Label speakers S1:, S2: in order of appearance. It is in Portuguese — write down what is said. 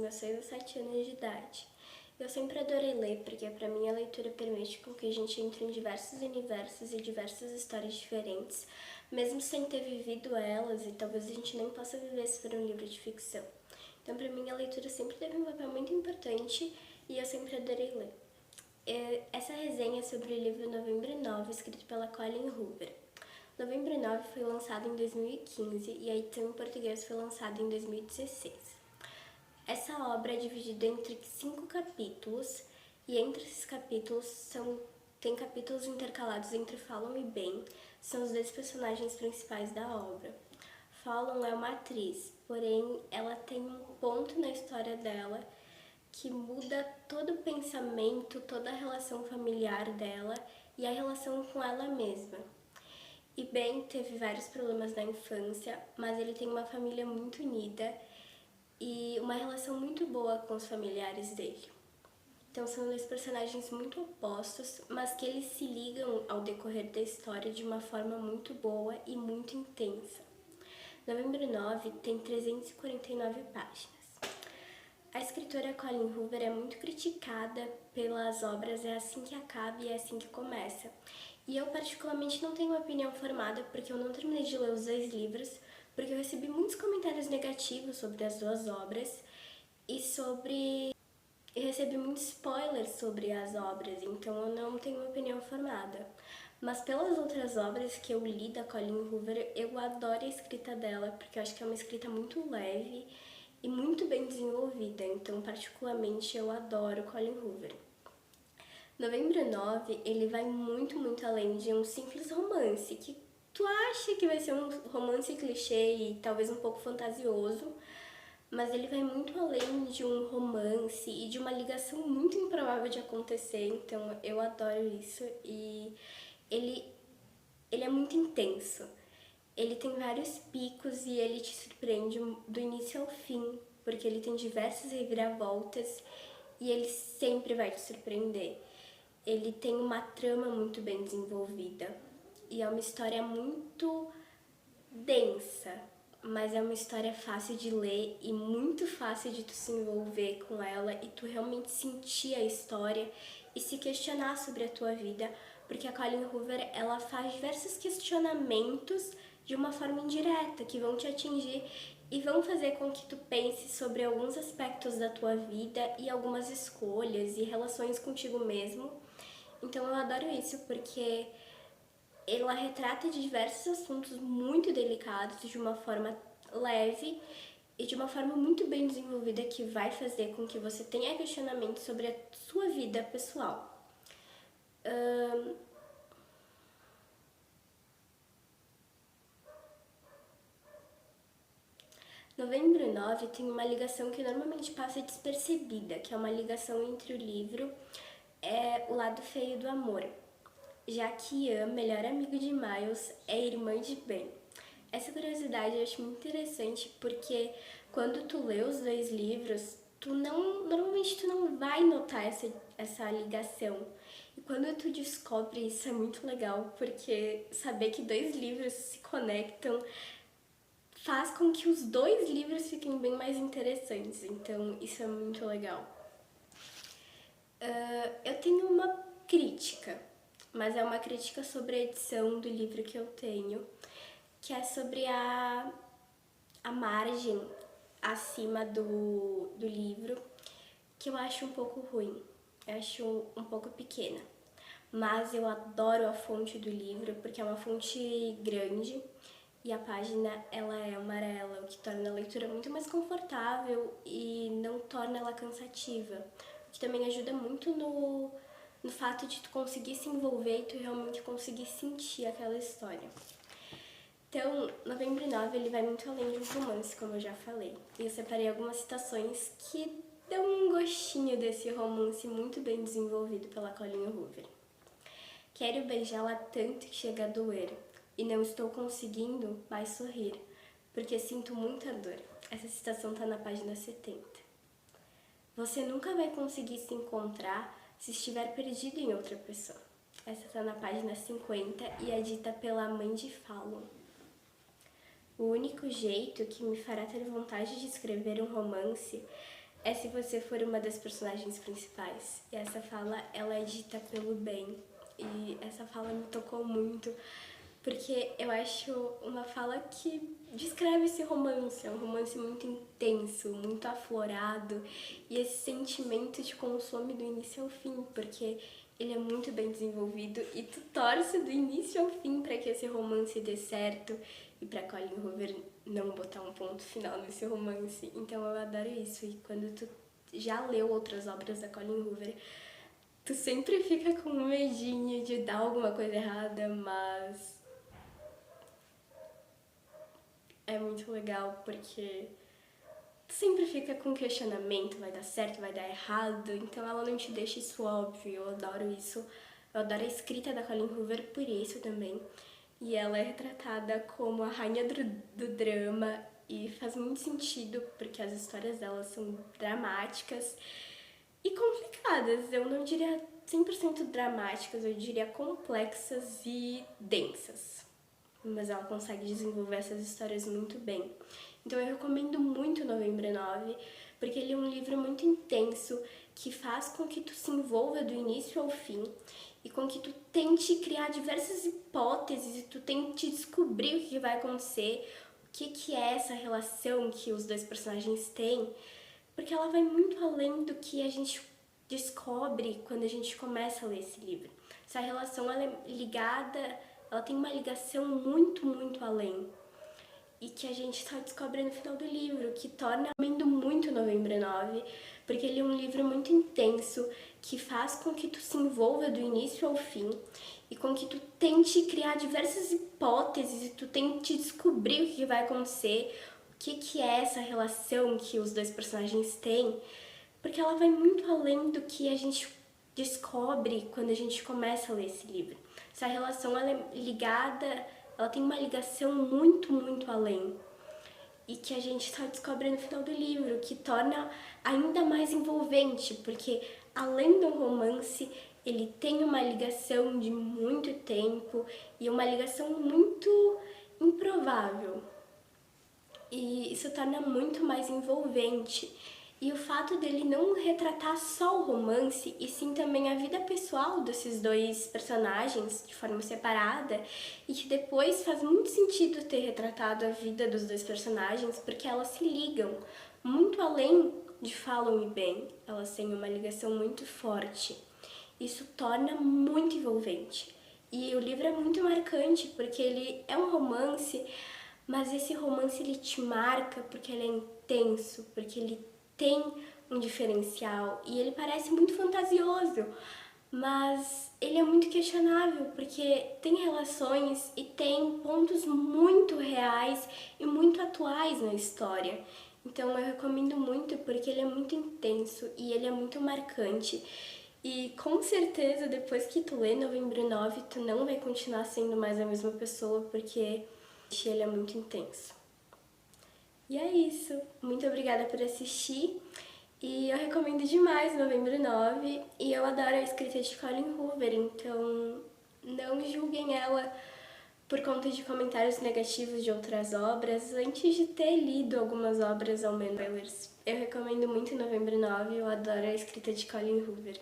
S1: meus 6 a 7 anos de idade. Eu sempre adorei ler, porque para mim a leitura permite com que a gente entre em diversos universos e diversas histórias diferentes, mesmo sem ter vivido elas, e talvez a gente nem possa viver se for um livro de ficção. Então, para mim, a leitura sempre teve um papel muito importante e eu sempre adorei ler. Essa resenha é sobre o livro Novembro 9, escrito pela Colleen Hoover. Novembro 9 foi lançado em 2015 e a edição em português foi lançada em 2016. Essa obra é dividida entre 5 capítulos e entre esses capítulos tem capítulos intercalados entre Fallon e Ben, são os 2 personagens principais da obra. Fallon é uma atriz, porém ela tem um ponto na história dela que muda todo o pensamento, toda a relação familiar dela e a relação com ela mesma. E Ben teve vários problemas na infância, mas ele tem uma família muito unida e uma relação muito boa com os familiares dele. Então são 2 personagens muito opostos, mas que eles se ligam ao decorrer da história de uma forma muito boa e muito intensa. Novembro 9 tem 349 páginas. A escritora Colleen Hoover é muito criticada pelas obras É Assim Que Acaba e É Assim Que Começa. E eu particularmente não tenho uma opinião formada porque eu não terminei de ler os 2 livros, porque eu recebi muitos comentários negativos sobre as 2 obras e recebi muitos spoilers sobre as obras, então eu não tenho uma opinião formada. Mas pelas outras obras que eu li da Colleen Hoover, eu adoro a escrita dela, porque eu acho que é uma escrita muito leve e muito bem desenvolvida, então particularmente eu adoro Colleen Hoover. Novembro 9, ele vai muito além de um simples romance, que tu acha que vai ser um romance clichê e talvez um pouco fantasioso, mas ele vai muito além de um romance e de uma ligação muito improvável de acontecer, então eu adoro isso e ele é muito intenso. Ele tem vários picos e ele te surpreende do início ao fim, porque ele tem diversas reviravoltas e ele sempre vai te surpreender. Ele tem uma trama muito bem desenvolvida e é uma história muito densa, mas é uma história fácil de ler e muito fácil de tu se envolver com ela e tu realmente sentir a história e se questionar sobre a tua vida, porque a Colleen Hoover, ela faz diversos questionamentos de uma forma indireta, que vão te atingir e vão fazer com que tu pense sobre alguns aspectos da tua vida e algumas escolhas e relações contigo mesmo. Então eu adoro isso, porque ela retrata diversos assuntos muito delicados de uma forma leve e de uma forma muito bem desenvolvida que vai fazer com que você tenha questionamento sobre a sua vida pessoal. Novembro 9 tem uma ligação que normalmente passa despercebida, que é uma ligação entre o livro O Lado Feio do Amor, já que Ian, melhor amigo de Miles, é irmã de Ben. Essa curiosidade eu acho muito interessante porque quando tu lê os 2 livros, normalmente tu não vai notar essa ligação. E quando tu descobre isso é muito legal, porque saber que 2 livros se conectam faz com que os 2 livros fiquem bem mais interessantes, então isso é muito legal. Eu tenho uma crítica, mas é uma crítica sobre a edição do livro que eu tenho, que é sobre a margem acima do livro, que eu acho um pouco ruim, eu acho um pouco pequena. Mas eu adoro a fonte do livro, porque é uma fonte grande e a página ela é amarela, o que torna a leitura muito mais confortável e não torna ela cansativa, o que também ajuda muito no fato de tu conseguir se envolver e tu realmente conseguir sentir aquela história. Então, Novembro 9 ele vai muito além de um romance, como eu já falei. E eu separei algumas citações que dão um gostinho desse romance muito bem desenvolvido pela Colleen Hoover. Quero beijá-la tanto que chega a doer, e não estou conseguindo mais sorrir, porque sinto muita dor. Essa citação está na página 70. Você nunca vai conseguir se encontrar se estiver perdido em outra pessoa. Essa está na página 50 e é dita pela mãe de Fallon. O único jeito que me fará ter vontade de escrever um romance é se você for uma das personagens principais. E essa fala, ela é dita pelo Ben. E essa fala me tocou muito, porque eu acho uma fala que descreve esse romance. É um romance muito intenso, muito aflorado. E esse sentimento te consome do início ao fim, porque ele é muito bem desenvolvido e tu torce do início ao fim para que esse romance dê certo e para Colleen Hoover não botar um ponto final nesse romance. Então eu adoro isso. E quando tu já leu outras obras da Colleen Hoover, tu sempre fica com um medinho de dar alguma coisa errada, mas é muito legal porque tu sempre fica com questionamento, vai dar certo, vai dar errado, então ela não te deixa isso óbvio, eu adoro isso. Eu adoro a escrita da Colleen Hoover por isso também. E ela é retratada como a rainha do drama e faz muito sentido porque as histórias dela são dramáticas e complicadas. Eu não diria 100% dramáticas, eu diria complexas e densas. Mas ela consegue desenvolver essas histórias muito bem. Então eu recomendo muito Novembro 9, porque ele é um livro muito intenso, que faz com que tu se envolva do início ao fim e com que tu tente criar diversas hipóteses e tu tente descobrir o que vai acontecer, o que é essa relação que os dois personagens têm, porque ela vai muito além do que a gente descobre quando a gente começa a ler esse livro. Essa relação ela é ligada, ela tem uma ligação muito, muito além. E que a gente só descobre no final do livro, que torna muito Novembro 9, porque ele é um livro muito intenso, que faz com que tu se envolva do início ao fim e com que tu tente criar diversas hipóteses e tu tente descobrir o que vai acontecer, o que é essa relação que os dois personagens têm, porque ela vai muito além do que a gente descobre quando a gente começa a ler esse livro. Essa relação ela é ligada, ela tem uma ligação muito, muito além. E que a gente só descobre no final do livro, que torna ainda mais envolvente, porque além do romance, ele tem uma ligação de muito tempo e uma ligação muito improvável. E isso torna muito mais envolvente. E o fato dele não retratar só o romance, e sim também a vida pessoal desses dois personagens de forma separada, e que depois faz muito sentido ter retratado a vida dos dois personagens, porque elas se ligam muito além de Follow Me Ben, elas têm uma ligação muito forte. Isso torna muito envolvente. E o livro é muito marcante, porque ele é um romance, mas esse romance ele te marca porque ele é intenso, porque ele tem um diferencial e ele parece muito fantasioso, mas ele é muito questionável porque tem relações e tem pontos muito reais e muito atuais na história. Então eu recomendo muito porque ele é muito intenso e ele é muito marcante. E com certeza depois que tu lê Novembro 9, tu não vai continuar sendo mais a mesma pessoa porque ele é muito intenso. E é isso. Muito obrigada por assistir. E eu recomendo demais Novembro 9. E eu adoro a escrita de Colleen Hoover, então não julguem ela por conta de comentários negativos de outras obras, antes de ter lido algumas obras ao menos. Eu recomendo muito Novembro 9, eu adoro a escrita de Colleen Hoover.